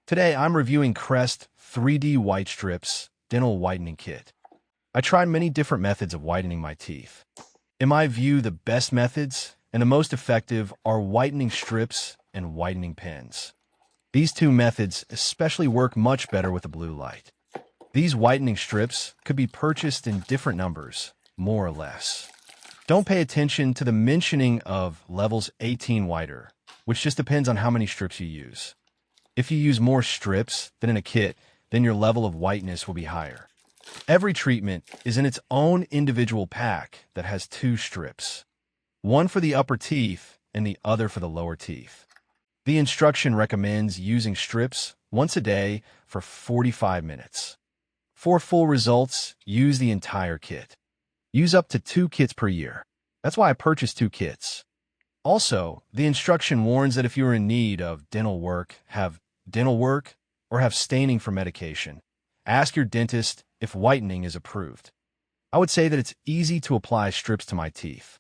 Today, I'm reviewing Crest 3D WhiteStrips Dental Whitening Kit. I tried many different methods of whitening my teeth. In my view, the best methods and the most effective are whitening strips and whitening pens. These two methods especially work much better with a blue light. These whitening strips could be purchased in different numbers, more or less. Don't pay attention to the mentioning of levels 18 whiter, which just depends on how many strips you use. If you use more strips than in a kit, then your level of whiteness will be higher. Every treatment is in its own individual pack that has two strips, one for the upper teeth and the other for the lower teeth. The instruction recommends using strips once a day for 45 minutes. For full results, use the entire kit. Use up to 2 kits per year. That's why I purchased 2 kits. Also, the instruction warns that if you are in need of dental work, have staining for medication, ask your dentist if whitening is approved. I would say that it's easy to apply strips to my teeth.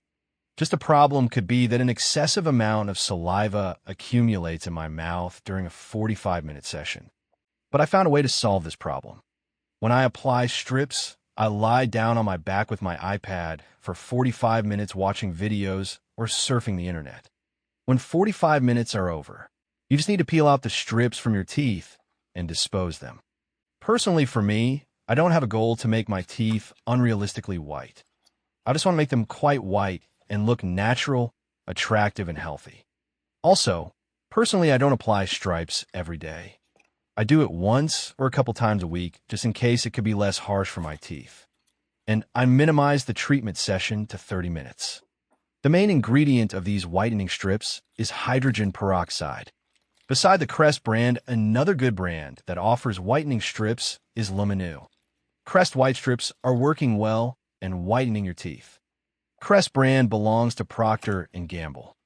Just a problem could be that an excessive amount of saliva accumulates in my mouth during a 45-minute session. But I found a way to solve this problem. When I apply strips, I lie down on my back with my iPad for 45 minutes watching videos or surfing the internet. When 45 minutes are over, you just need to peel out the strips from your teeth and dispose them. Personally, for me, I don't have a goal to make my teeth unrealistically white. I just want to make them quite white and look natural, attractive, and healthy. Also, personally, I don't apply stripes every day. I do it once or a couple times a week, just in case it could be less harsh for my teeth. And I minimize the treatment session to 30 minutes. The main ingredient of these whitening strips is hydrogen peroxide. Beside the Crest brand, another good brand that offers whitening strips is Lumineux. Crest WhiteStrips are working well and whitening your teeth. Crest brand belongs to Procter & Gamble.